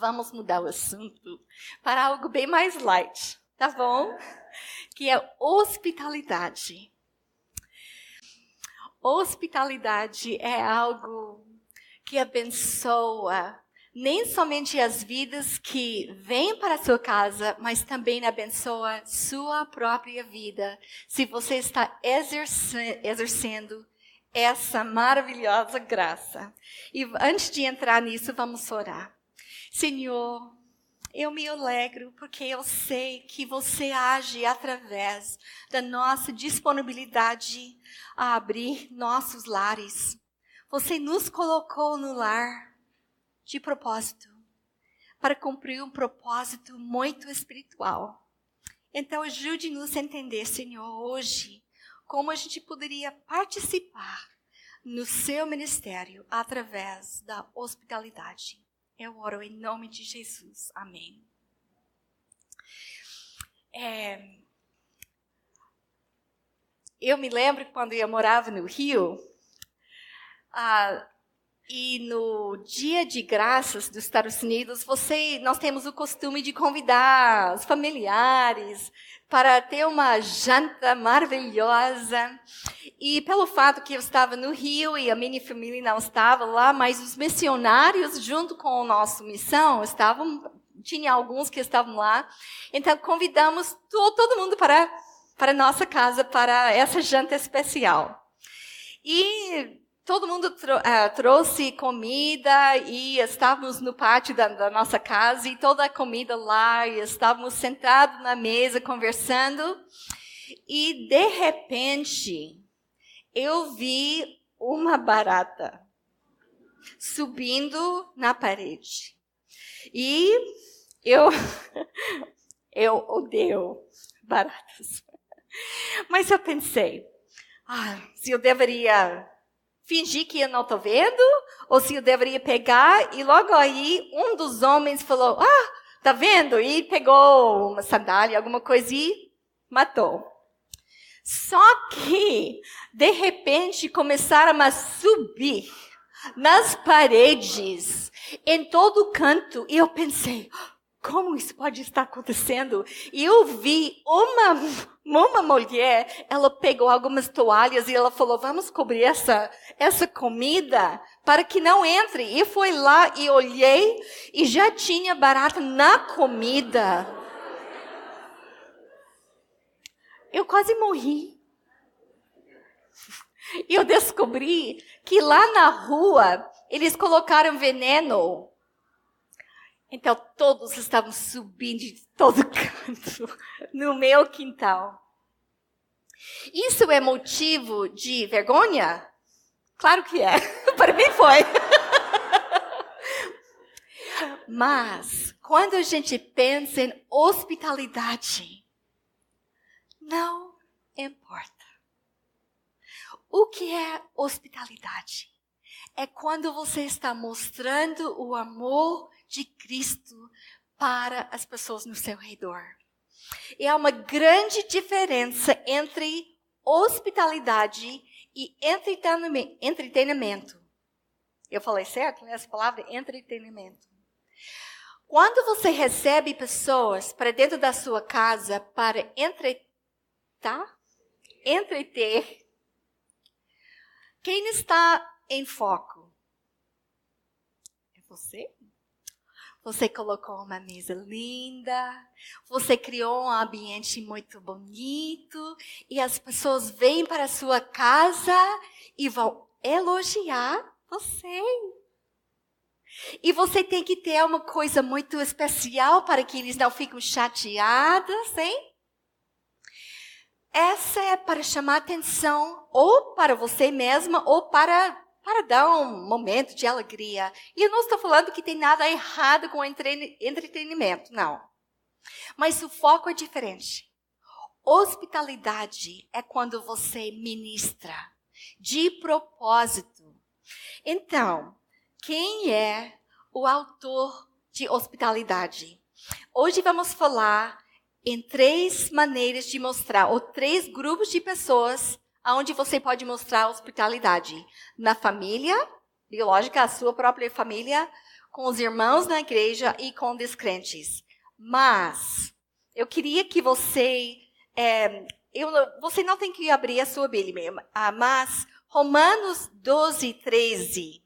vamos mudar o assunto para algo bem mais light, tá bom? Que é hospitalidade. Hospitalidade é algo que abençoa nem somente as vidas que vêm para a sua casa, mas também abençoa sua própria vida, se você está exercendo essa maravilhosa graça. E antes de entrar nisso, vamos orar. Senhor, eu me alegro porque eu sei que você age através da nossa disponibilidade a abrir nossos lares. Você nos colocou no lar de propósito, para cumprir um propósito muito espiritual. Então, ajude-nos a entender, Senhor, hoje, como a gente poderia participar no seu ministério através da hospitalidade. Eu oro em nome de Jesus. Amém. Eu me lembro quando eu morava no Rio, e no Dia de Graças dos Estados Unidos, nós temos o costume de convidar os familiares para ter uma janta maravilhosa. E pelo fato que eu estava no Rio e a minha família não estava lá, mas os missionários, junto com a nossa missão, tinha alguns que estavam lá. Então, convidamos todo mundo para a nossa casa, para essa janta especial. E todo mundo trouxe comida e estávamos no pátio da nossa casa e toda a comida lá e estávamos sentados na mesa conversando e de repente eu vi uma barata subindo na parede e eu odeio baratas, mas eu pensei, se eu deveria fingir que eu não estou vendo, ou se eu deveria pegar, e logo aí um dos homens falou, tá vendo? E pegou uma sandália, alguma coisa e matou. Só que, de repente, começaram a subir nas paredes, em todo canto, e eu pensei, como isso pode estar acontecendo? E eu vi uma mulher, ela pegou algumas toalhas e ela falou, vamos cobrir essa comida para que não entre. E foi lá e olhei e já tinha barata na comida. Eu quase morri. E eu descobri que lá na rua eles colocaram veneno. Então, todos estavam subindo de todo canto no meu quintal. Isso é motivo de vergonha? Claro que é. Para mim foi. Mas, quando a gente pensa em hospitalidade, não importa. O que é hospitalidade? É quando você está mostrando o amor de Cristo para as pessoas no seu redor. E há uma grande diferença entre hospitalidade e entretenimento. Eu falei certo essa palavra? Entretenimento. Quando você recebe pessoas para dentro da sua casa para entreter, quem está em foco? É você? Você colocou uma mesa linda, você criou um ambiente muito bonito, e as pessoas vêm para a sua casa e vão elogiar você. E você tem que ter uma coisa muito especial para que eles não fiquem chateados, hein? Essa é para chamar atenção, ou para você mesma, ou para dar um momento de alegria. E eu não estou falando que tem nada errado com entretenimento, não. Mas o foco é diferente. Hospitalidade é quando você ministra de propósito. Então, quem é o autor de hospitalidade? Hoje vamos falar em 3 maneiras de mostrar, ou 3 grupos de pessoas onde você pode mostrar hospitalidade. Na família biológica, a sua própria família, com os irmãos na igreja e com descrentes. Mas eu queria que você não tem que abrir a sua Bíblia, mas Romanos 12:13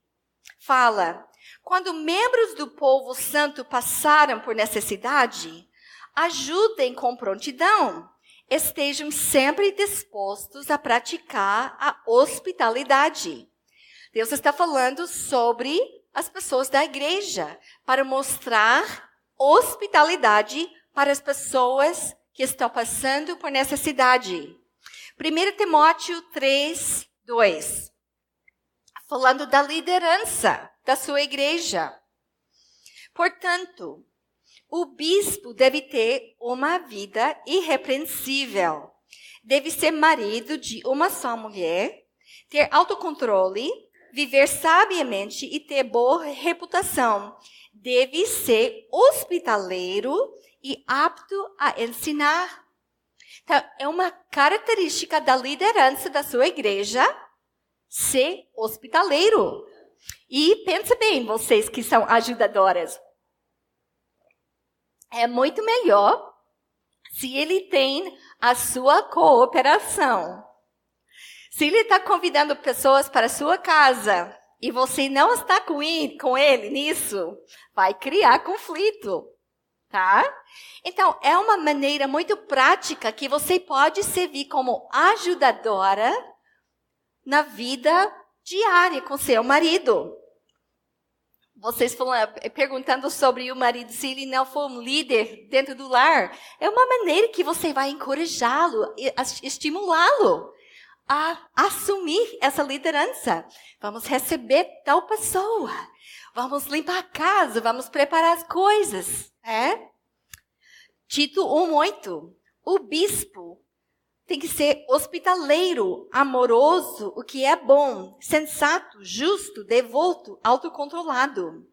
fala: quando membros do povo santo passaram por necessidade, ajudem com prontidão. Estejam sempre dispostos a praticar a hospitalidade. Deus está falando sobre as pessoas da igreja, para mostrar hospitalidade para as pessoas que estão passando por necessidade. 1 Timóteo 3:2, falando da liderança da sua igreja. Portanto, o bispo deve ter uma vida irrepreensível. Deve ser marido de uma só mulher, ter autocontrole, viver sabiamente e ter boa reputação. Deve ser hospitaleiro e apto a ensinar. Então, é uma característica da liderança da sua igreja ser hospitaleiro. E pensa bem, vocês que são ajudadoras. É muito melhor se ele tem a sua cooperação. Se ele está convidando pessoas para a sua casa e você não está com ele nisso, vai criar conflito, tá? Então, é uma maneira muito prática que você pode servir como ajudadora na vida diária com seu marido. Vocês perguntando sobre o marido, se ele não for um líder dentro do lar, é uma maneira que você vai encorajá-lo, estimulá-lo a assumir essa liderança. Vamos receber tal pessoa, vamos limpar a casa, vamos preparar as coisas. Tito 1:8, o bispo tem que ser hospitaleiro, amoroso, o que é bom, sensato, justo, devoto, autocontrolado.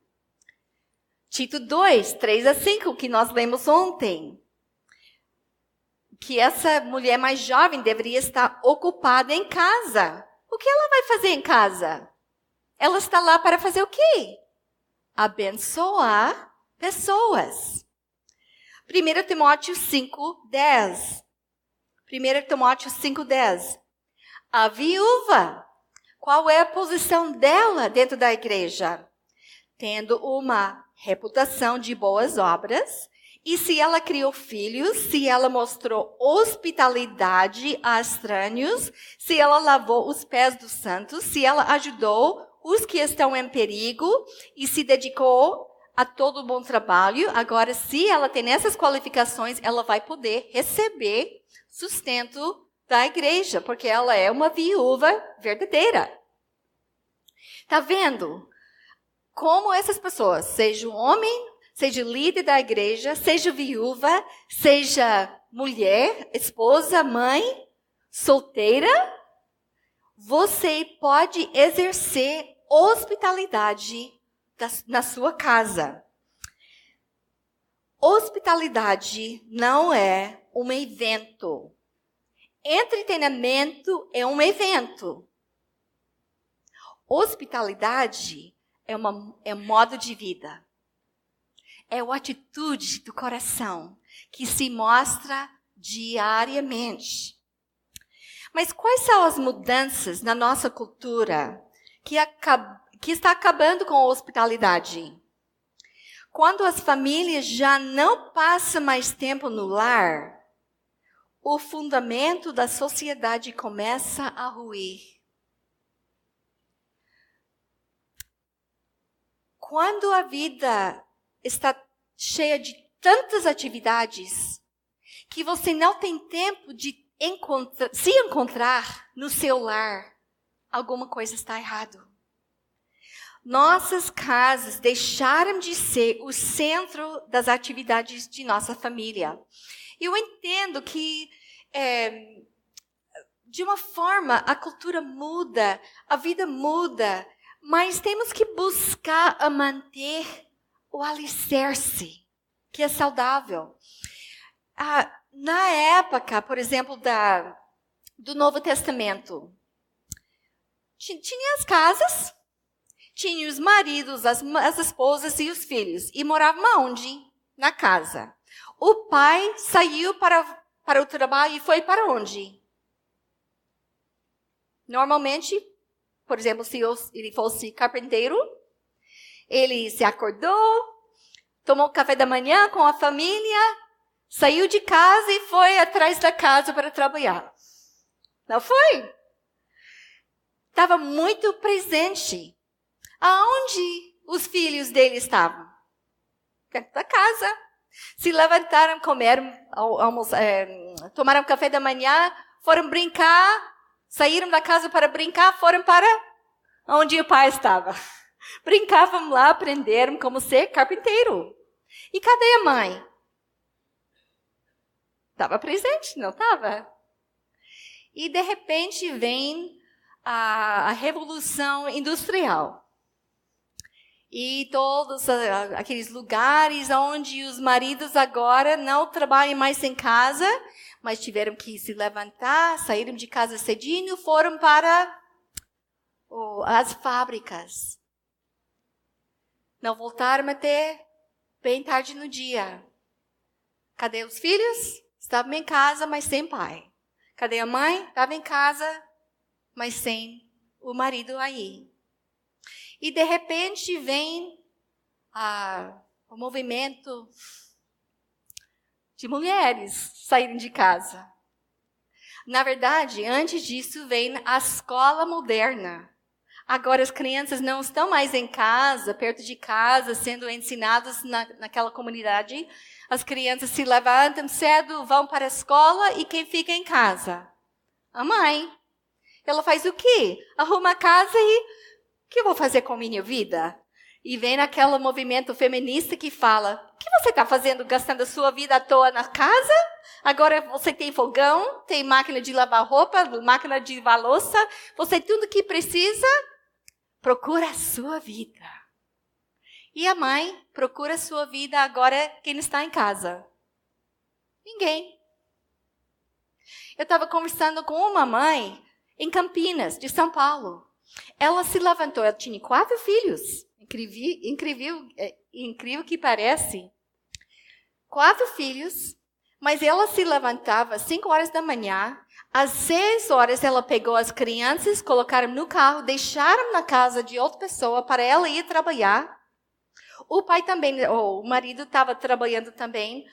Tito 2:3-5, que nós lemos ontem. Que essa mulher mais jovem deveria estar ocupada em casa. O que ela vai fazer em casa? Ela está lá para fazer o quê? Abençoar pessoas. 1 Timóteo 5:10. 1 Timóteo 5:10. A viúva, qual é a posição dela dentro da igreja? Tendo uma reputação de boas obras, e se ela criou filhos, se ela mostrou hospitalidade a estranhos, se ela lavou os pés dos santos, se ela ajudou os que estão em perigo e se dedicou a todo bom trabalho. Agora, se ela tem essas qualificações, ela vai poder receber sustento da igreja, porque ela é uma viúva verdadeira. Tá vendo? Como essas pessoas, seja um homem, seja líder da igreja, seja viúva, seja mulher, esposa, mãe, solteira, você pode exercer hospitalidade na sua casa. Hospitalidade não é um evento. Entretenimento é um evento. Hospitalidade é um modo de vida. É uma atitude do coração que se mostra diariamente. Mas quais são as mudanças na nossa cultura que está acabando com a hospitalidade? Quando as famílias já não passam mais tempo no lar, o fundamento da sociedade começa a ruir. Quando a vida está cheia de tantas atividades que você não tem tempo de se encontrar no seu lar, alguma coisa está errado. Nossas casas deixaram de ser o centro das atividades de nossa família. Eu entendo que, de uma forma, a cultura muda, a vida muda, mas temos que buscar a manter o alicerce, que é saudável. Na época, por exemplo, do Novo Testamento, tinha as casas, tinha os maridos, as esposas e os filhos. E moravam aonde? Na casa. O pai saiu para o trabalho e foi para onde? Normalmente, por exemplo, se ele fosse carpinteiro, ele se acordou, tomou café da manhã com a família, saiu de casa e foi atrás da casa para trabalhar. Não foi? Estava muito presente. Aonde os filhos dele estavam? Dentro da casa. Se levantaram, comeram, tomaram café da manhã, foram brincar, saíram da casa para brincar, foram para onde o pai estava. Brincavam lá, aprenderam como ser carpinteiro. E cadê a mãe? Estava presente, não estava? E de repente vem a Revolução Industrial. E todos aqueles lugares onde os maridos agora não trabalham mais em casa, mas tiveram que se levantar, saíram de casa cedinho, foram para as fábricas. Não voltaram até bem tarde no dia. Cadê os filhos? Estavam em casa, mas sem pai. Cadê a mãe? Estava em casa, mas sem o marido aí. E de repente vem o movimento de mulheres saírem de casa. Na verdade, antes disso vem a escola moderna. Agora as crianças não estão mais em casa, perto de casa, sendo ensinadas naquela comunidade. As crianças se levantam cedo, vão para a escola e quem fica em casa? A mãe. Ela faz o quê? Arruma a casa e o que eu vou fazer com a minha vida? E vem aquele movimento feminista que fala, o que você está fazendo, gastando a sua vida à toa na casa? Agora você tem fogão, tem máquina de lavar roupa, máquina de lavar louça, você tem tudo que precisa, procura a sua vida. E a mãe procura a sua vida agora quem está em casa? Ninguém. Eu estava conversando com uma mãe em Campinas, de São Paulo. Ela se levantou, ela tinha 4 filhos. Incrível que parece. 4 filhos, mas ela se levantava às 5 horas da manhã. Às 6 horas ela pegou as crianças, colocaram no carro, deixaram na casa de outra pessoa para ela ir trabalhar. O pai também, o marido estava trabalhando também.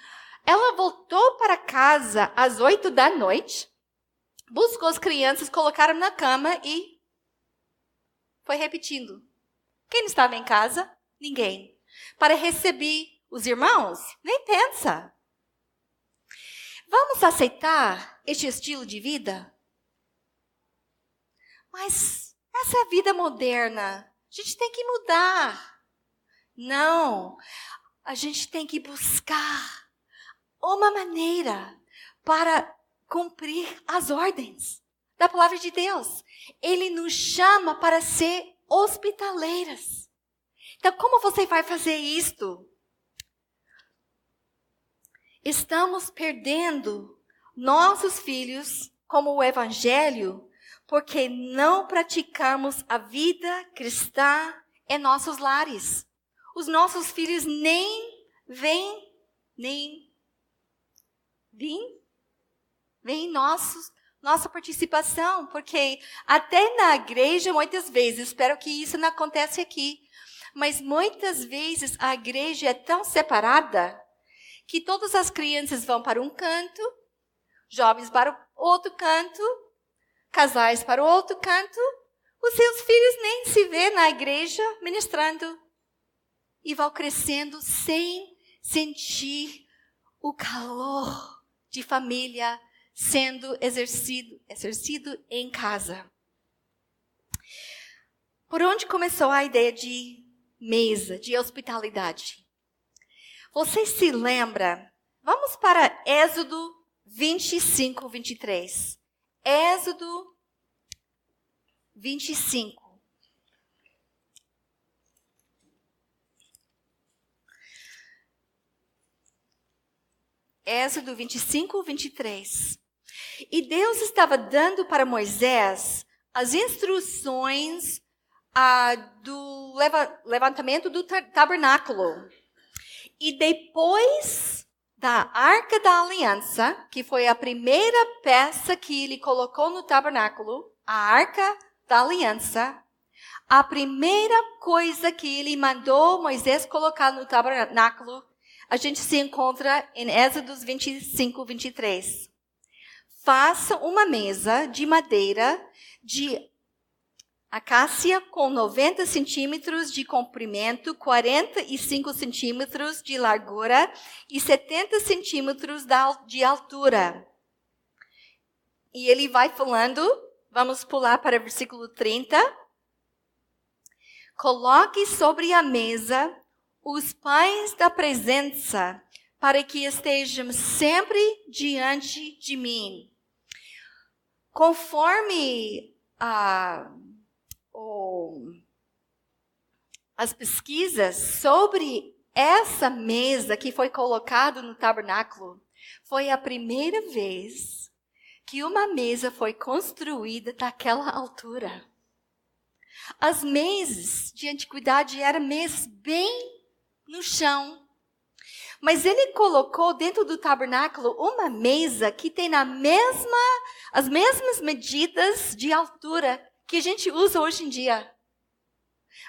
Ela voltou para casa às 8 da noite, buscou as crianças, colocaram na cama e foi repetindo. Quem estava em casa? Ninguém. Para receber os irmãos? Nem pensa. Vamos aceitar este estilo de vida? Mas essa é a vida moderna. A gente tem que mudar. Não. A gente tem que buscar uma maneira para cumprir as ordens da palavra de Deus. Ele nos chama para ser hospitaleiras. Então, como você vai fazer isto? Estamos perdendo nossos filhos como o evangelho porque não praticamos a vida cristã em nossos lares. Os nossos filhos nem veem nossa participação, porque até na igreja, muitas vezes, espero que isso não aconteça aqui, mas muitas vezes a igreja é tão separada que todas as crianças vão para um canto, jovens para o outro canto, casais para o outro canto, os seus filhos nem se vê na igreja ministrando e vão crescendo sem sentir o calor de família sendo exercido em casa. Por onde começou a ideia de mesa, de hospitalidade? Você se lembra? Vamos para Êxodo 25, 23. Êxodo 25. Êxodo 25, 23. E Deus estava dando para Moisés as instruções do levantamento do tabernáculo. E depois da Arca da Aliança, que foi a primeira peça que ele colocou no tabernáculo, a Arca da Aliança, a primeira coisa que ele mandou Moisés colocar no tabernáculo, a gente se encontra em Êxodos 25, 23. Faça uma mesa de madeira de acácia com 90 centímetros de comprimento, 45 centímetros de largura e 70 centímetros de altura. E ele vai falando, vamos pular para o versículo 30. Coloque sobre a mesa os pães da presença, para que estejam sempre diante de mim. Conforme as pesquisas sobre essa mesa que foi colocada no tabernáculo, foi a primeira vez que uma mesa foi construída daquela altura. As mesas de antiguidade eram mesas bem no chão. Mas ele colocou dentro do tabernáculo uma mesa que tem as mesmas medidas de altura que a gente usa hoje em dia.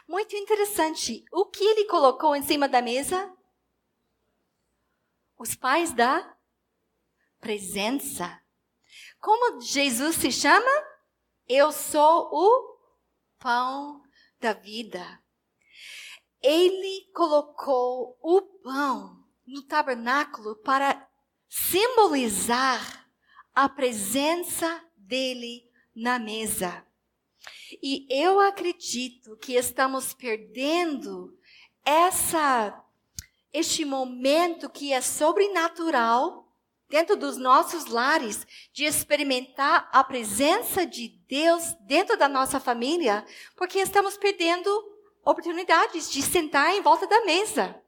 Muito interessante. O que ele colocou em cima da mesa? Os pães da presença. Como Jesus se chama? Eu sou o pão da vida. Ele colocou o pão no tabernáculo para simbolizar a presença dele na mesa. E eu acredito que estamos perdendo este momento que é sobrenatural dentro dos nossos lares, de experimentar a presença de Deus dentro da nossa família, porque estamos perdendo oportunidades de sentar em volta da mesa.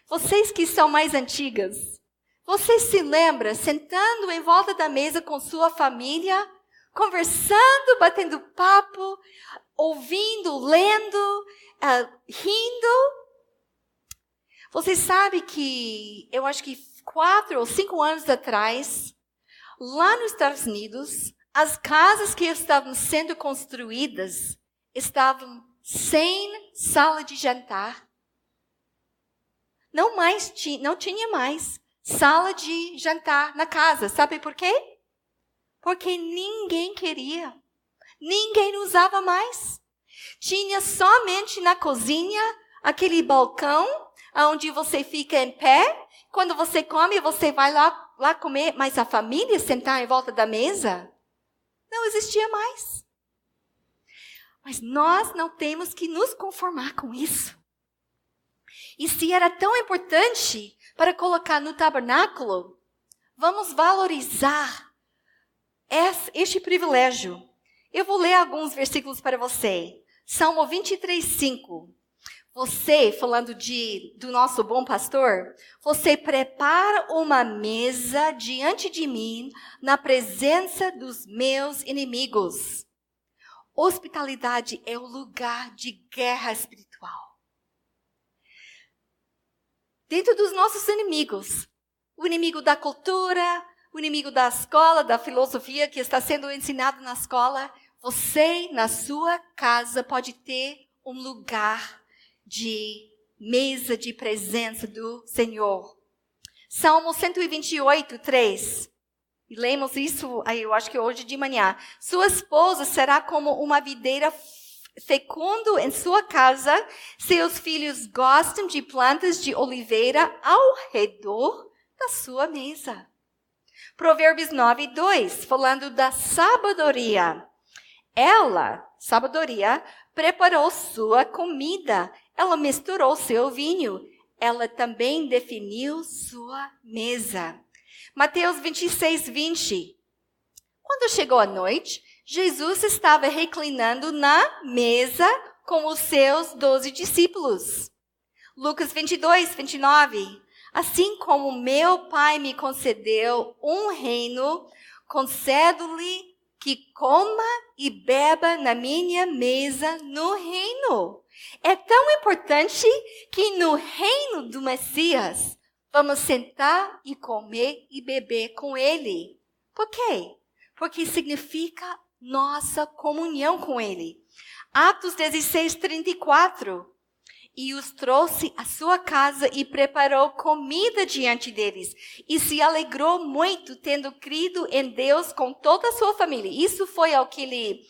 Vocês que são mais antigas, vocês se lembram sentando em volta da mesa com sua família, conversando, batendo papo, ouvindo, lendo, rindo? Vocês sabem que, eu acho que 4 ou 5 anos atrás, lá nos Estados Unidos, as casas que estavam sendo construídas estavam sem sala de jantar. Não tinha mais sala de jantar na casa. Sabe por quê? Porque ninguém queria. Ninguém usava mais. Tinha somente na cozinha aquele balcão onde você fica em pé. Quando você come, você vai lá comer. Mas a família sentar em volta da mesa não existia mais. Mas nós não temos que nos conformar com isso. E se era tão importante para colocar no tabernáculo, vamos valorizar este privilégio. Eu vou ler alguns versículos para você. Salmo 23, 5. Você, falando do nosso bom pastor, você prepara uma mesa diante de mim na presença dos meus inimigos. Hospitalidade é o lugar de guerra espiritual. Dentro dos nossos inimigos, o inimigo da cultura, o inimigo da escola, da filosofia que está sendo ensinado na escola, você, na sua casa, pode ter um lugar de mesa de presença do Senhor. Salmo 128, 3. E lemos isso, eu acho que hoje de manhã. Sua esposa será como uma videira fecundo em sua casa. Seus filhos gostam de plantas de oliveira ao redor da sua mesa. Provérbios 9, 2. Falando da sabedoria. Ela, sabedoria, preparou sua comida. Ela misturou seu vinho. Ela também definiu sua mesa. Mateus 26, 20. Quando chegou a noite, Jesus estava reclinando na mesa com os seus 12 discípulos. Lucas 22, 29. Assim como meu Pai me concedeu um reino, concedo-lhe que coma e beba na minha mesa no reino. É tão importante que no reino do Messias, vamos sentar e comer e beber com ele. Por quê? Porque significa nossa comunhão com ele. Atos 16, 34. E os trouxe à sua casa e preparou comida diante deles. E se alegrou muito, tendo crido em Deus com toda a sua família. Isso foi aquele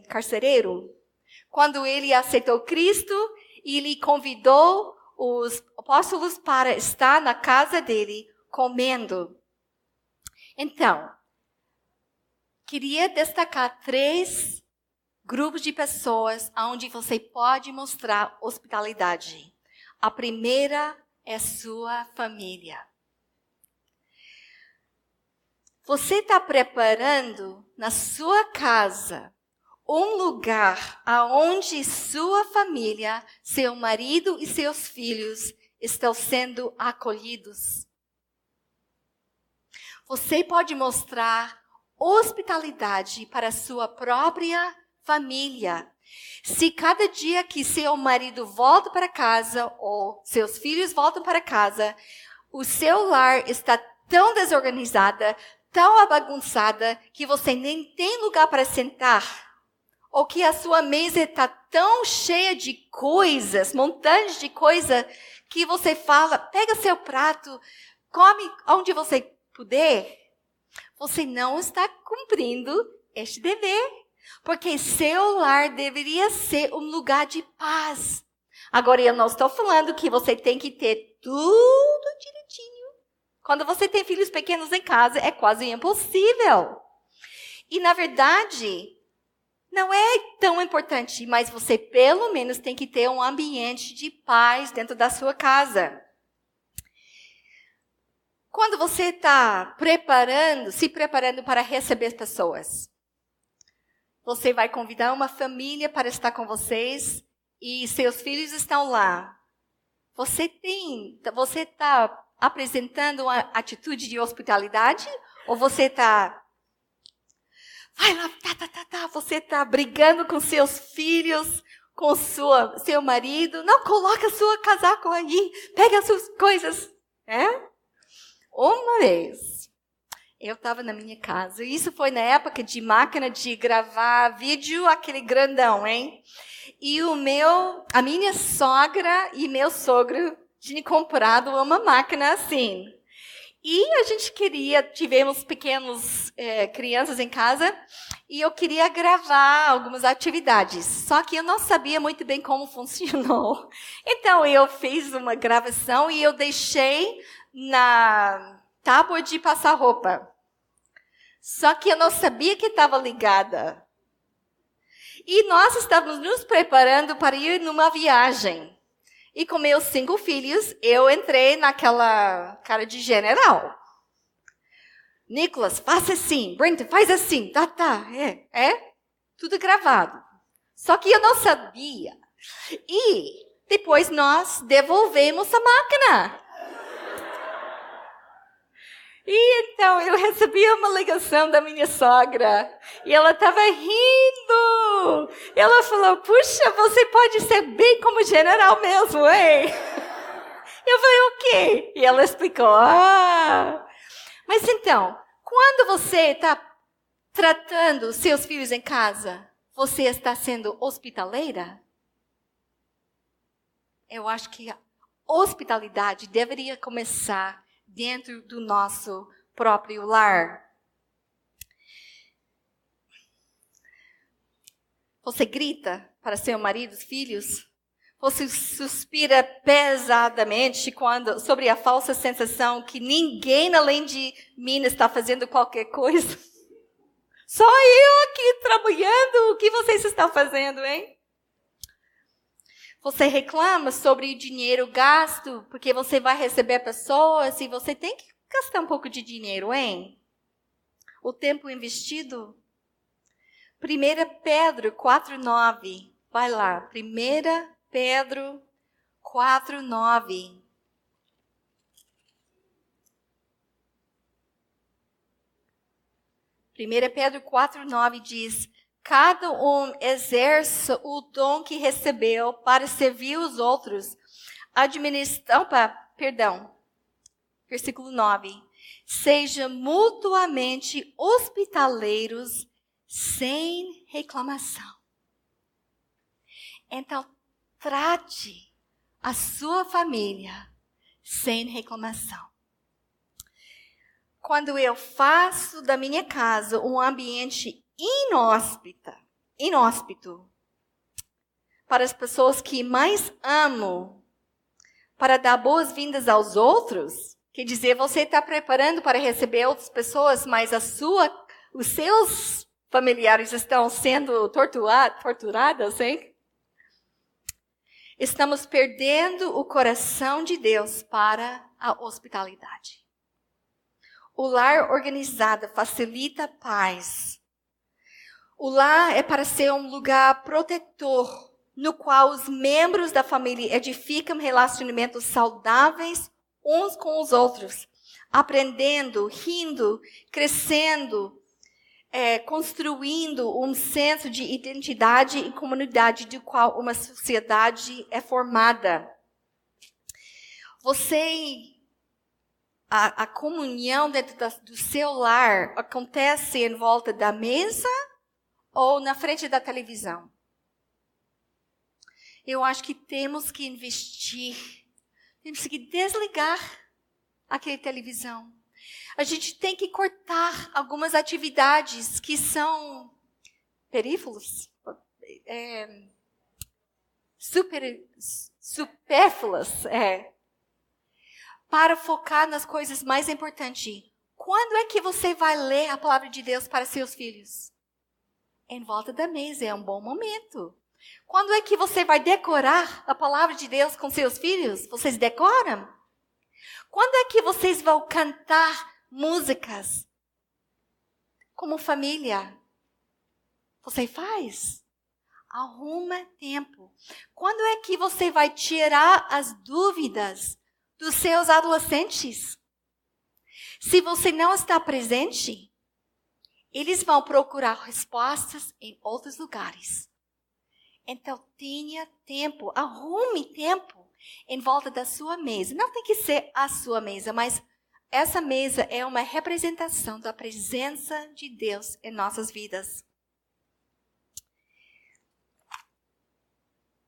carcereiro. Quando ele aceitou Cristo, ele convidou os apóstolos para estar na casa dele, comendo. Então, queria destacar 3 grupos de pessoas onde você pode mostrar hospitalidade. A primeira é sua família. Você está preparando na sua casa um lugar aonde sua família, seu marido e seus filhos estão sendo acolhidos. Você pode mostrar hospitalidade para sua própria família. Se cada dia que seu marido volta para casa ou seus filhos voltam para casa, o seu lar está tão desorganizada, tão bagunçada, que você nem tem lugar para sentar, ou que a sua mesa está tão cheia de coisas, montantes de coisas, que você fala, pega seu prato, come onde você puder, você não está cumprindo este dever. Porque seu lar deveria ser um lugar de paz. Agora, eu não estou falando que você tem que ter tudo direitinho. Quando você tem filhos pequenos em casa, é quase impossível. E, na verdade, não é tão importante, mas você pelo menos tem que ter um ambiente de paz dentro da sua casa. Quando você está se preparando para receber pessoas, você vai convidar uma família para estar com vocês e seus filhos estão lá. Você está apresentando uma atitude de hospitalidade? Ou você está... Vai lá, você está brigando com seus filhos, com seu marido? Não, coloca sua casaco aí, pega as suas coisas. Uma vez, eu estava na minha casa. Isso foi na época de máquina de gravar vídeo, aquele grandão, hein? E a minha sogra e meu sogro tinham comprado uma máquina assim. E a gente tivemos pequenos crianças em casa, e eu queria gravar algumas atividades. Só que eu não sabia muito bem como funcionou. Então, eu fiz uma gravação e eu deixei na tábua de passar roupa. Só que eu não sabia que estava ligada. E nós estávamos nos preparando para ir numa viagem. E com meus 5 filhos, eu entrei naquela cara de general. Nicholas, faça assim. Brenda, faz assim. Tá. Tudo gravado. Só que eu não sabia. E depois nós devolvemos a máquina. E então eu recebi uma ligação da minha sogra. E ela estava rindo. Ela falou, puxa, você pode ser bem como general mesmo, hein? Eu falei, o quê? E ela explicou, Mas então, quando você está tratando seus filhos em casa, você está sendo hospitaleira? Eu acho que a hospitalidade deveria começar dentro do nosso próprio lar. Você grita para seu marido, filhos? Você suspira pesadamente sobre a falsa sensação que ninguém além de mim está fazendo qualquer coisa? Só eu aqui trabalhando. O que vocês estão fazendo, hein? Você reclama sobre o dinheiro gasto, porque você vai receber pessoas e você tem que gastar um pouco de dinheiro, hein? O tempo investido. 1 Pedro 4:9. Vai lá, 1 Pedro 4:9. 1 Pedro 4:9 diz: cada um exerça o dom que recebeu para servir os outros, versículo 9. Seja mutuamente hospitaleiros sem reclamação. Então, trate a sua família sem reclamação. Quando eu faço da minha casa um ambiente inóspito para as pessoas que mais amo, para dar boas-vindas aos outros, quer dizer, você está preparando para receber outras pessoas, mas os seus familiares estão sendo torturados, hein? Estamos perdendo o coração de Deus para a hospitalidade. O lar organizado facilita a paz. O lar é para ser um lugar protetor, no qual os membros da família edificam relacionamentos saudáveis uns com os outros, aprendendo, rindo, crescendo, construindo um senso de identidade e comunidade do qual uma sociedade é formada. A comunhão dentro do seu lar acontece em volta da mesa ou na frente da televisão? Eu acho que temos que investir, temos que desligar aquela televisão. A gente tem que cortar algumas atividades que são perívolas, supérfluas, para focar nas coisas mais importantes. Quando é que você vai ler a palavra de Deus para seus filhos? Em volta da mesa, é um bom momento. Quando é que você vai decorar a palavra de Deus com seus filhos? Vocês decoram? Quando é que vocês vão cantar músicas como família? Você faz? Arruma tempo. Quando é que você vai tirar as dúvidas dos seus adolescentes? Se você não está presente, eles vão procurar respostas em outros lugares. Então, tenha tempo, arrume tempo em volta da sua mesa. Não tem que ser a sua mesa, mas essa mesa é uma representação da presença de Deus em nossas vidas.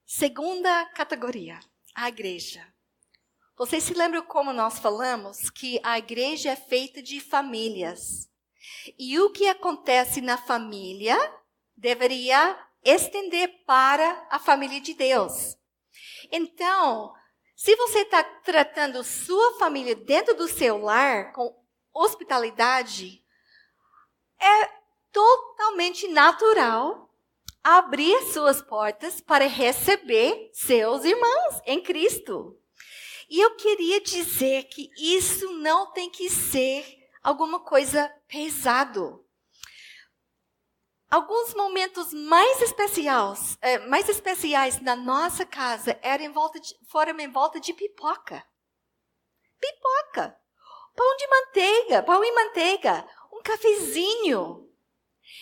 Segunda categoria, a igreja. Vocês se lembram como nós falamos que a igreja é feita de famílias? E o que acontece na família deveria estender para a família de Deus. Então, se você está tratando sua família dentro do seu lar com hospitalidade, é totalmente natural abrir suas portas para receber seus irmãos em Cristo. E eu queria dizer que isso não tem que ser alguma coisa pesado. Alguns momentos mais especiais na nossa casa foram em volta de pipoca. Pipoca. Pão e manteiga, um cafezinho.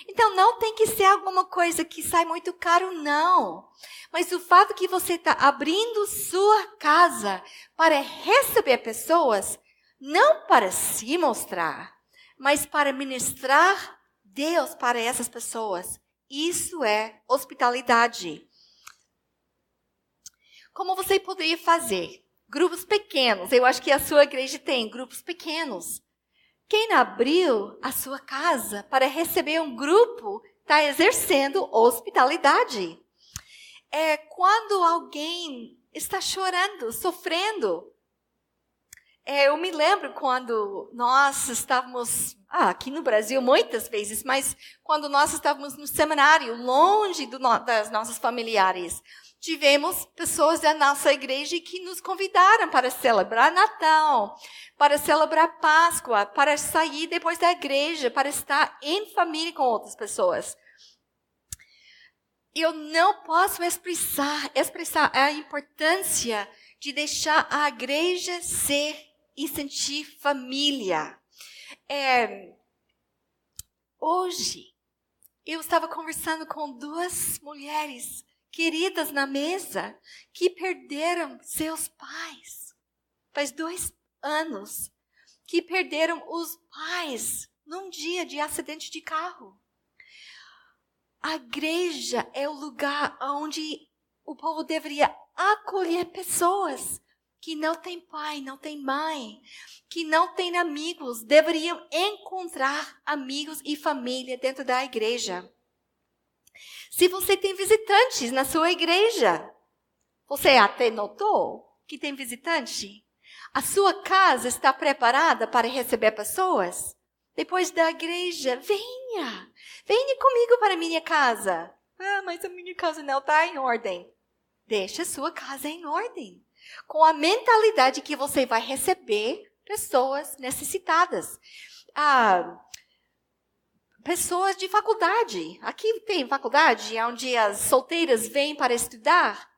Então, não tem que ser alguma coisa que sai muito caro, não. Mas o fato que você está abrindo sua casa para receber pessoas, não para se mostrar, mas para ministrar Deus para essas pessoas. Isso é hospitalidade. Como você poderia fazer? Grupos pequenos. Eu acho que a sua igreja tem grupos pequenos. Quem abriu a sua casa para receber um grupo está exercendo hospitalidade. É quando alguém está chorando, sofrendo. Eu me lembro quando nós estávamos, aqui no Brasil muitas vezes, mas quando nós estávamos no seminário, longe das nossas familiares, tivemos pessoas da nossa igreja que nos convidaram para celebrar Natal, para celebrar Páscoa, para sair depois da igreja, para estar em família com outras pessoas. Eu não posso expressar a importância de deixar a igreja ser e sentir família. hoje, eu estava conversando com duas mulheres queridas na mesa que perderam seus pais. Faz 2 anos que perderam os pais num dia de acidente de carro. A igreja é o lugar onde o povo deveria acolher pessoas que não têm pai, não têm mãe, que não têm amigos. Deveriam encontrar amigos e família dentro da igreja. Se você tem visitantes na sua igreja, você até notou que tem visitante? A sua casa está preparada para receber pessoas? Depois da igreja, venha comigo para a minha casa. Mas a minha casa não está em ordem. Deixa a sua casa em ordem. Com a mentalidade que você vai receber pessoas necessitadas. Pessoas de faculdade. Aqui tem faculdade onde as solteiras vêm para estudar.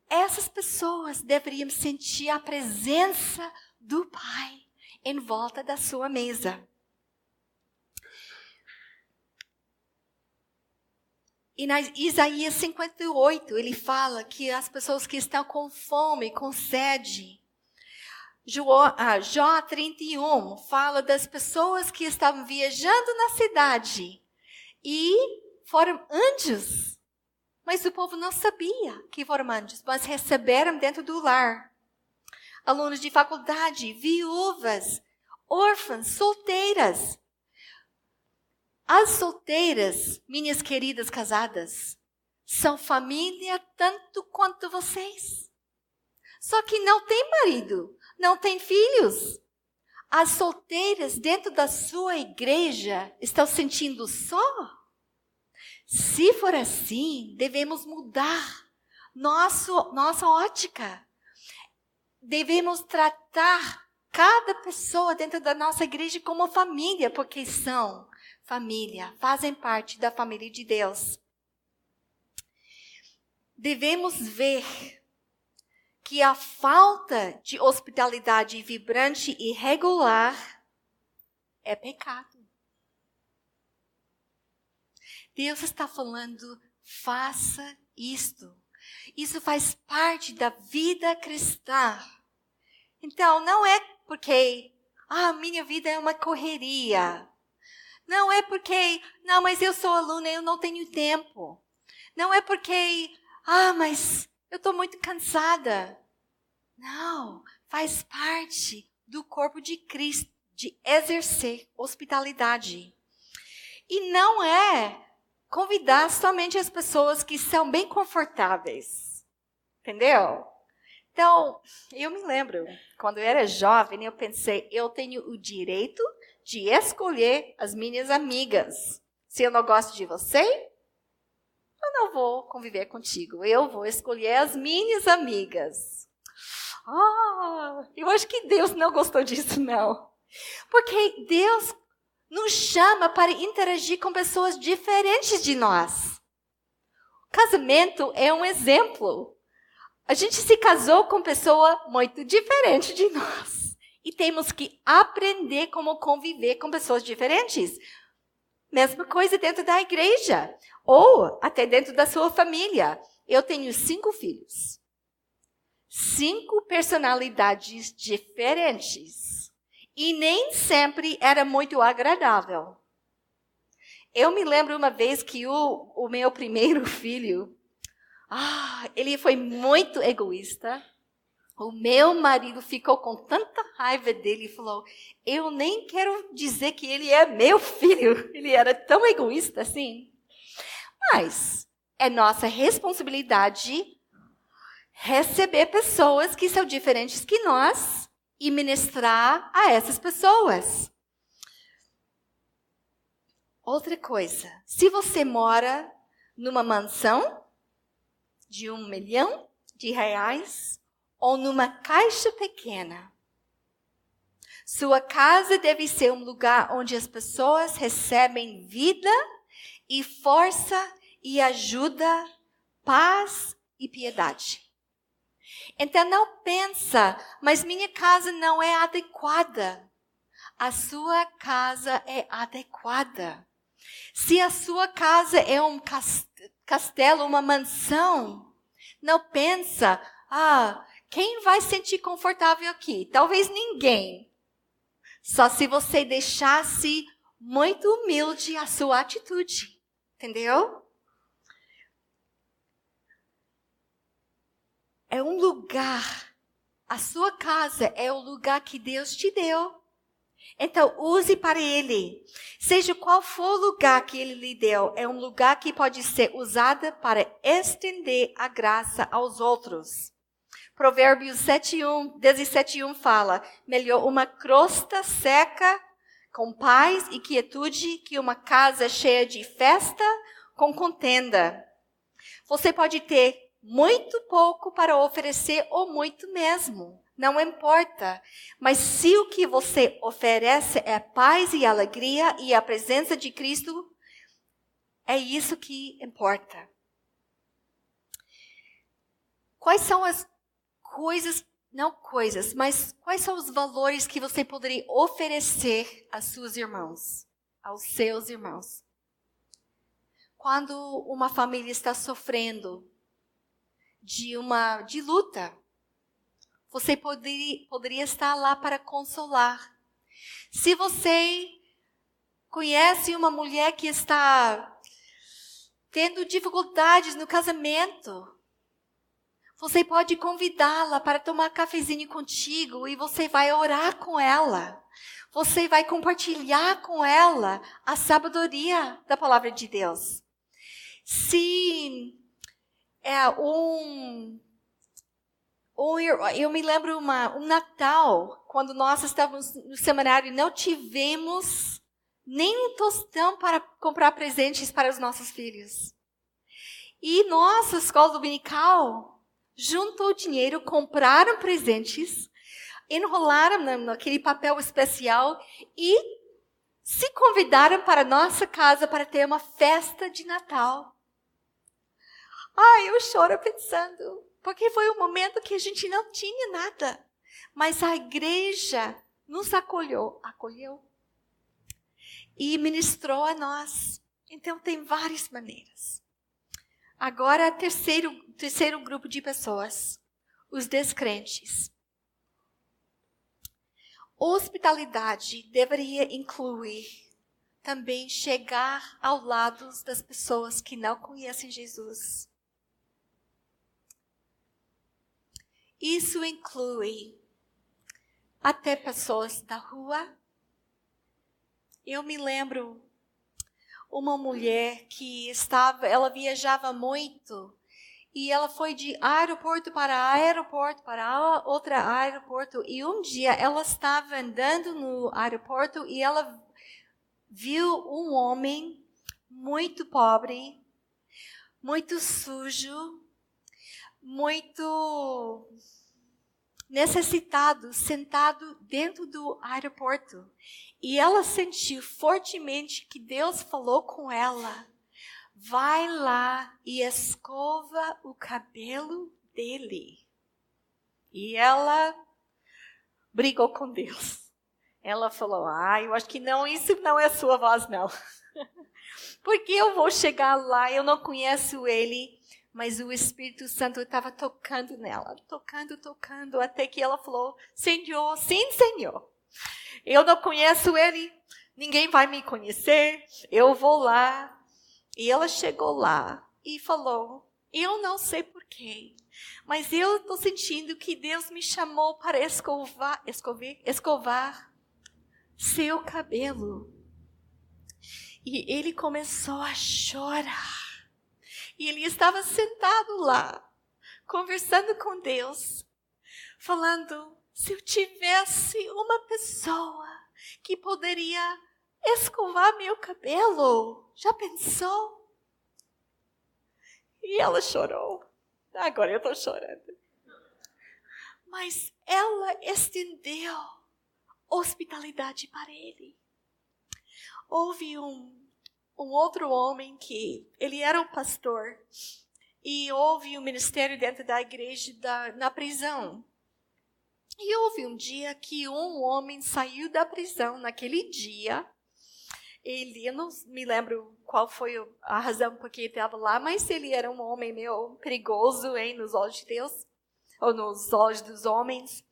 Essas pessoas deveriam sentir a presença do Pai em volta da sua mesa. E na Isaías 58, ele fala que as pessoas que estão com fome, com sede. Jó 31 fala das pessoas que estavam viajando na cidade e foram anjos. Mas o povo não sabia que foram anjos, mas receberam dentro do lar. Alunos de faculdade, viúvas, órfãs, solteiras. As solteiras, minhas queridas casadas, são família tanto quanto vocês. Só que não tem marido, não tem filhos. As solteiras dentro da sua igreja estão sentindo só? Se for assim, devemos mudar nossa ótica. Devemos tratar cada pessoa dentro da nossa igreja como família, porque são família, fazem parte da família de Deus. Devemos ver que a falta de hospitalidade vibrante e regular é pecado. Deus está falando, faça isto. Isso faz parte da vida cristã. Então, não é porque, minha vida é uma correria. Não é porque, mas eu sou aluna, eu não tenho tempo. Não é porque, mas eu estou muito cansada. Não, faz parte do corpo de Cristo, de exercer hospitalidade. E não é convidar somente as pessoas que são bem confortáveis. Entendeu? Então, eu me lembro, quando eu era jovem, eu pensei, eu tenho o direito de escolher as minhas amigas. Se eu não gosto de você, eu não vou conviver contigo. Eu vou escolher as minhas amigas. Eu acho que Deus não gostou disso, não. Porque Deus nos chama para interagir com pessoas diferentes de nós. O casamento é um exemplo. A gente se casou com pessoa muito diferente de nós. E temos que aprender como conviver com pessoas diferentes. Mesma coisa dentro da igreja. Ou até dentro da sua família. Eu tenho 5 filhos. 5 personalidades diferentes. E nem sempre era muito agradável. Eu me lembro uma vez que o meu primeiro filho, ele foi muito egoísta. O meu marido ficou com tanta raiva dele e falou, eu nem quero dizer que ele é meu filho. Ele era tão egoísta assim. Mas é nossa responsabilidade receber pessoas que são diferentes que nós e ministrar a essas pessoas. Outra coisa, se você mora numa mansão de R$1 milhão ou numa caixa pequena, sua casa deve ser um lugar onde as pessoas recebem vida e força e ajuda, paz e piedade. Então não pensa, mas minha casa não é adequada. A sua casa é adequada. Se a sua casa é um castelo, uma mansão, não pensa, quem vai se sentir confortável aqui? Talvez ninguém. Só se você deixasse muito humilde a sua atitude. Entendeu? É um lugar. A sua casa é o lugar que Deus te deu. Então, use para Ele. Seja qual for o lugar que Ele lhe deu, é um lugar que pode ser usado para estender a graça aos outros. Provérbios 17:1 fala, melhor uma crosta seca com paz e quietude que uma casa cheia de festa com contenda. Você pode ter muito pouco para oferecer ou muito mesmo. Não importa. Mas se o que você oferece é paz e alegria e a presença de Cristo, é isso que importa. Quais são as mas quais são os valores que você poderia oferecer aos seus irmãos? Quando uma família está sofrendo de luta, você poderia estar lá para consolar. Se você conhece uma mulher que está tendo dificuldades no casamento, você pode convidá-la para tomar cafezinho contigo e você vai orar com ela. Você vai compartilhar com ela a sabedoria da palavra de Deus. Se eu me lembro um Natal, quando nós estávamos no seminário, não tivemos nem um tostão para comprar presentes para os nossos filhos. E nossa escola dominical juntou dinheiro, compraram presentes, enrolaram naquele papel especial e se convidaram para nossa casa para ter uma festa de Natal. Eu choro pensando, porque foi um momento que a gente não tinha nada, mas a igreja nos acolheu e ministrou a nós. Então tem várias maneiras. Agora, terceiro grupo de pessoas, os descrentes. Hospitalidade deveria incluir também chegar ao lado das pessoas que não conhecem Jesus. Isso inclui até pessoas da rua. Eu me lembro uma mulher que ela viajava muito e ela foi de aeroporto para outro aeroporto, e um dia ela estava andando no aeroporto e ela viu um homem muito pobre, muito sujo, muito necessitado, sentado dentro do aeroporto. E ela sentiu fortemente que Deus falou com ela: vai lá e escova o cabelo dele. E ela brigou com Deus. Ela falou: eu acho que não, isso não é sua voz, não. Porque eu vou chegar lá, eu não conheço ele. Mas o Espírito Santo estava tocando nela, tocando, até que ela falou: Senhor, sim, Senhor. Eu não conheço ele, ninguém vai me conhecer, eu vou lá. E ela chegou lá e falou: eu não sei porquê, mas eu estou sentindo que Deus me chamou para escovar seu cabelo. E ele começou a chorar. E ele estava sentado lá, conversando com Deus, falando: se eu tivesse uma pessoa que poderia escovar meu cabelo, já pensou? E ela chorou. Agora eu estou chorando. Mas ela estendeu hospitalidade para ele. Houve um outro homem que ele era um pastor e houve um ministério dentro da igreja na prisão. E houve um dia que um homem saiu da prisão naquele dia eu não me lembro qual foi a razão por que ele estava lá, mas ele era um homem meio perigoso, hein, nos olhos de Deus, ou nos olhos dos homens.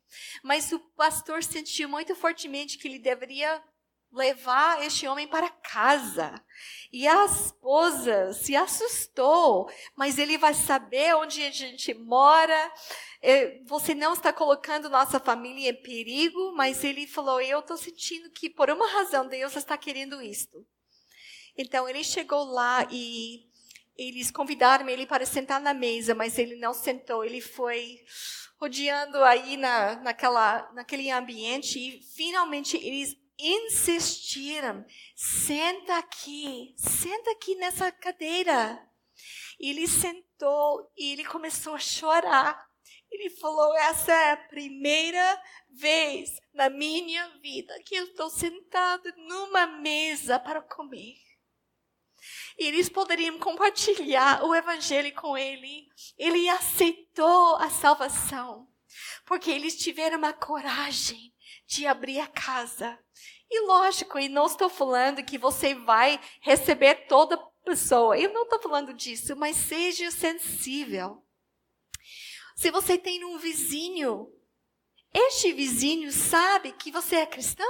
Mas o pastor sentiu muito fortemente que ele deveria levar este homem para casa. E a esposa se assustou, mas ele vai saber onde a gente mora. Você não está colocando nossa família em perigo, mas ele falou, eu estou sentindo que por uma razão Deus está querendo isto. Então ele chegou lá e eles convidaram ele para sentar na mesa, mas ele não sentou, ele foi rodeando aí naquele ambiente e finalmente eles insistiram, senta aqui nessa cadeira. E ele sentou e ele começou a chorar. Ele falou, essa é a primeira vez na minha vida que eu estou sentado numa mesa para comer. E eles poderiam compartilhar o evangelho com ele. Ele aceitou a salvação, porque eles tiveram a coragem de abrir a casa. E lógico, e não estou falando que você vai receber toda pessoa. Eu não estou falando disso, mas seja sensível. Se você tem um vizinho, este vizinho sabe que você é cristão?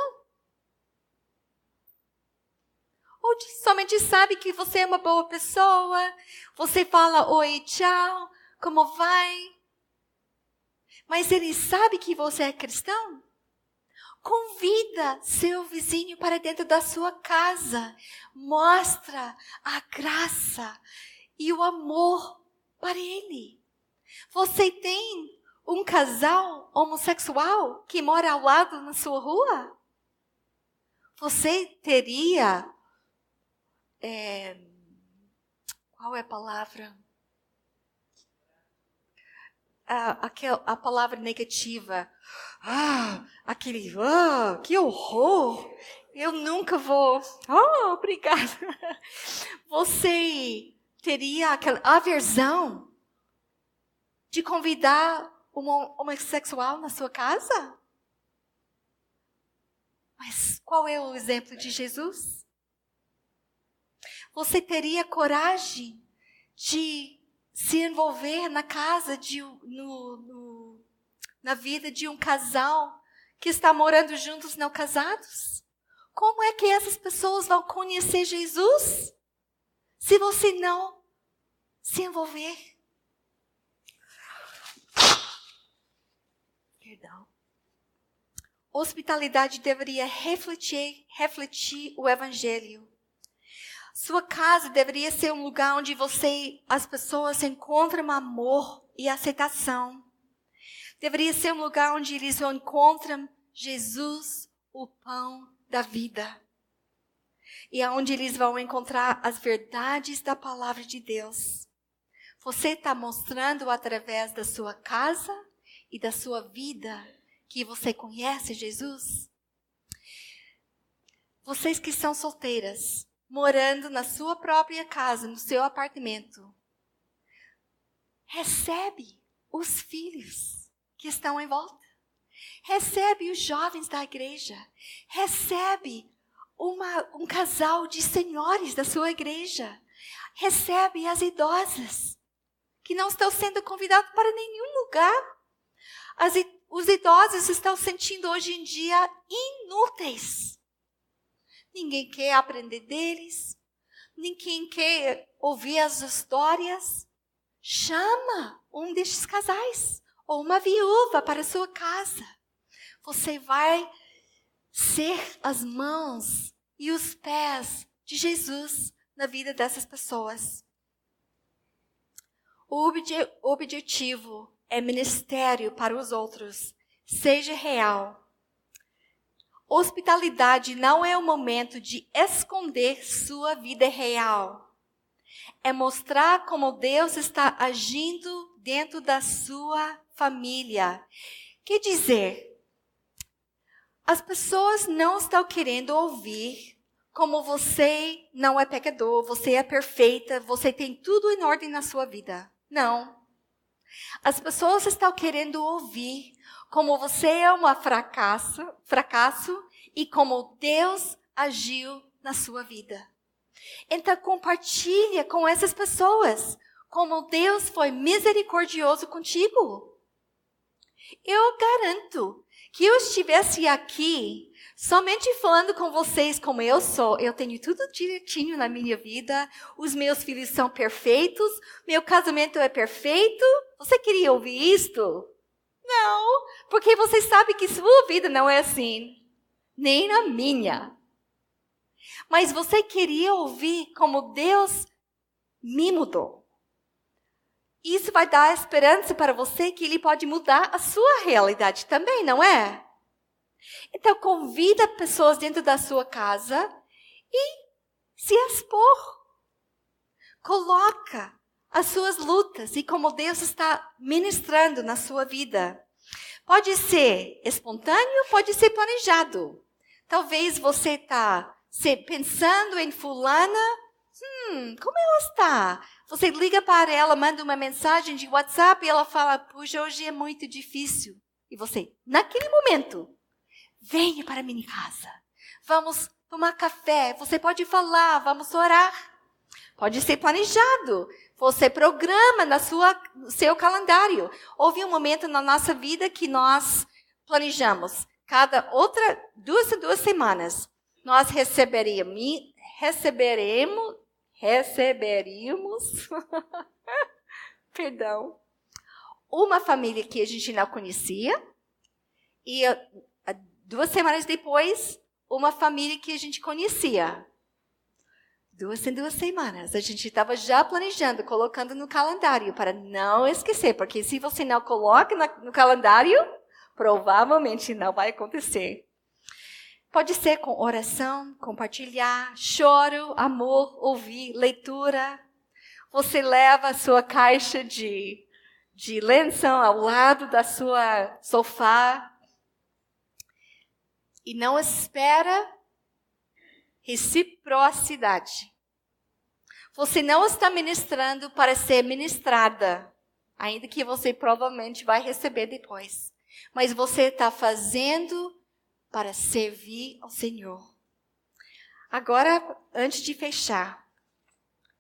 Ou somente sabe que você é uma boa pessoa, você fala oi, tchau, como vai? Mas ele sabe que você é cristão? Convida seu vizinho para dentro da sua casa. Mostra a graça e o amor para ele. Você tem um casal homossexual que mora ao lado na sua rua? Você teria... qual é a palavra? A palavra negativa. Que horror! Eu nunca vou. Obrigada. Você teria aquela aversão de convidar um homossexual na sua casa? Mas qual é o exemplo de Jesus? Você teria coragem de se envolver na casa, na vida de um casal que está morando juntos não casados? Como é que essas pessoas vão conhecer Jesus se você não se envolver? Perdão. Hospitalidade deveria refletir o evangelho. Sua casa deveria ser um lugar onde as pessoas encontram amor e aceitação. Deveria ser um lugar onde eles encontram Jesus, o pão da vida. E onde eles vão encontrar as verdades da palavra de Deus. Você está mostrando através da sua casa e da sua vida que você conhece Jesus? Vocês que são solteiras, morando na sua própria casa, no seu apartamento, recebe os filhos que estão em volta. Recebe os jovens da igreja. Recebe um casal de senhores da sua igreja. Recebe as idosas que não estão sendo convidados para nenhum lugar. Os idosos estão sentindo hoje em dia inúteis. Ninguém quer aprender deles. Ninguém quer ouvir as histórias. Chama um destes casais ou uma viúva para a sua casa. Você vai ser as mãos e os pés de Jesus na vida dessas pessoas. O objetivo é ministério para os outros. Seja real. Hospitalidade não é o momento de esconder sua vida real. É mostrar como Deus está agindo dentro da sua família. Quer dizer, as pessoas não estão querendo ouvir como você não é pecador, você é perfeita, você tem tudo em ordem na sua vida. Não. As pessoas estão querendo ouvir como você é um fracasso e como Deus agiu na sua vida. Então compartilha com essas pessoas como Deus foi misericordioso contigo. Eu garanto que eu estivesse aqui somente falando com vocês como eu sou. Eu tenho tudo direitinho na minha vida. Os meus filhos são perfeitos. Meu casamento é perfeito. Você queria ouvir isto? Não, porque você sabe que sua vida não é assim. Nem na minha. Mas você queria ouvir como Deus me mudou. Isso vai dar esperança para você que Ele pode mudar a sua realidade também, não é? Então, convida pessoas dentro da sua casa e se expor. Coloca as suas lutas e como Deus está ministrando na sua vida. Pode ser espontâneo, pode ser planejado. Talvez você está pensando em fulana. Como ela está? Você liga para ela, manda uma mensagem de WhatsApp e ela fala, puxa, hoje é muito difícil. E você, naquele momento, venha para a minha casa. Vamos tomar café. Você pode falar, vamos orar. Pode ser planejado. Você programa no seu calendário. Houve um momento na nossa vida que nós planejamos. Cada duas semanas, nós receberíamos perdão, uma família que a gente não conhecia e 2 semanas depois, uma família que a gente conhecia. 2 em 2 semanas. A gente estava já planejando, colocando no calendário para não esquecer, porque se você não coloca no calendário, provavelmente não vai acontecer. Pode ser com oração, compartilhar, choro, amor, ouvir, leitura. Você leva a sua caixa de lençol ao lado da sua sofá e não espera reciprocidade. Você não está ministrando para ser ministrada, ainda que você provavelmente vai receber depois. Mas você está fazendo para servir ao Senhor. Agora, antes de fechar,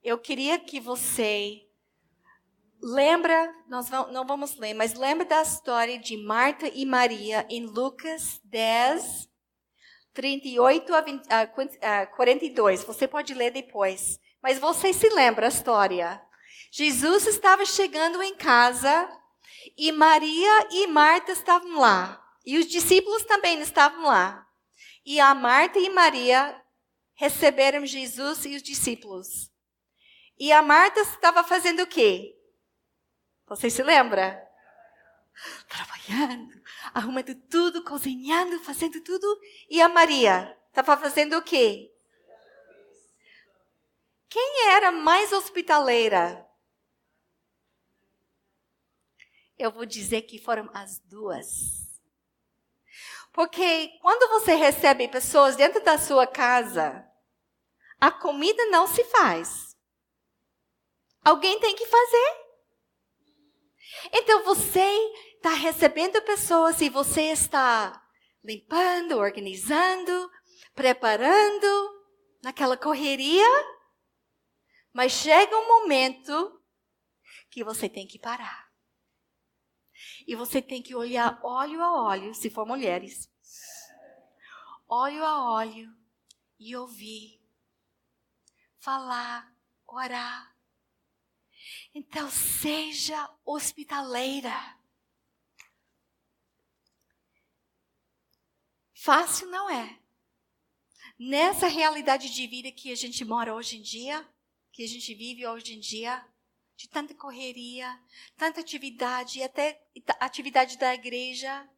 eu queria que você nós não vamos ler, mas lembra da história de Marta e Maria em Lucas 10, 38 a 42. Você pode ler depois. Mas você se lembra a história. Jesus estava chegando em casa e Maria e Marta estavam lá. E os discípulos também estavam lá. E a Marta e Maria receberam Jesus e os discípulos. E a Marta estava fazendo o quê? Você se lembra? Trabalhando, arrumando tudo, cozinhando, fazendo tudo. E a Maria estava fazendo o quê? Quem era mais hospitaleira? Eu vou dizer que foram as duas. Porque quando você recebe pessoas dentro da sua casa, a comida não se faz. Alguém tem que fazer. Então você está recebendo pessoas e você está limpando, organizando, preparando, naquela correria. Mas chega um momento que você tem que parar. E você tem que olhar olho a olho, se for mulheres. Olho a olho e ouvir. Falar, orar. Então seja hospitaleira. Fácil não é. Nessa realidade de vida que a gente mora hoje em dia, que a gente vive hoje em dia, de tanta correria, tanta atividade, até atividade da igreja.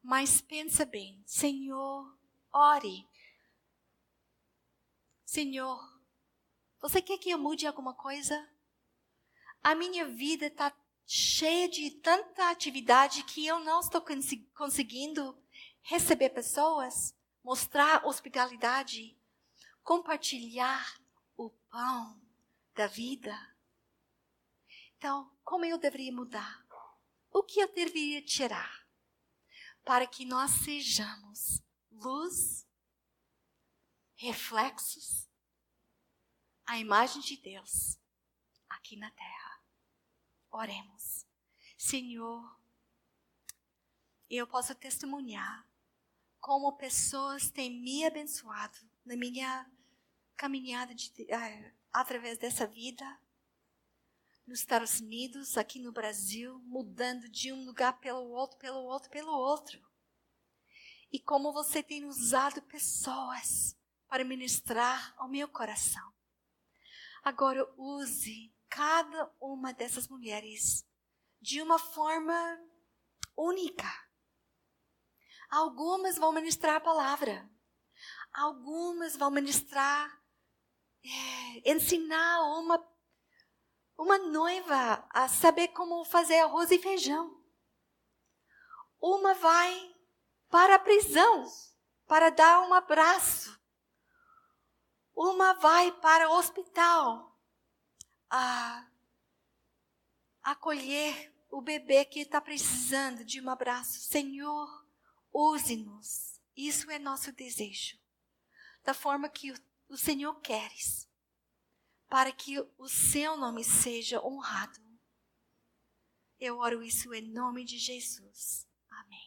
Mas pensa bem, Senhor, ore. Senhor, você quer que eu mude alguma coisa? A minha vida está cheia de tanta atividade que eu não estou conseguindo receber pessoas, mostrar hospitalidade, compartilhar o pão da vida. Então, como eu deveria mudar? O que eu deveria tirar? Para que nós sejamos luz reflexos, a imagem de Deus aqui na terra. Oremos. Senhor, eu posso testemunhar como pessoas têm me abençoado na minha caminhada através dessa vida, nos Estados Unidos, aqui no Brasil, mudando de um lugar pelo outro. E como você tem usado pessoas para ministrar ao meu coração. Agora use cada uma dessas mulheres de uma forma única. Algumas vão ministrar a palavra. Algumas vão ministrar, ensinar uma noiva a saber como fazer arroz e feijão. Uma vai para a prisão, para dar um abraço. Uma vai para o hospital, a acolher o bebê que está precisando de um abraço. Senhor, use-nos. Isso é nosso desejo. Da forma que o Senhor queres. Para que o seu nome seja honrado. Eu oro isso em nome de Jesus. Amém.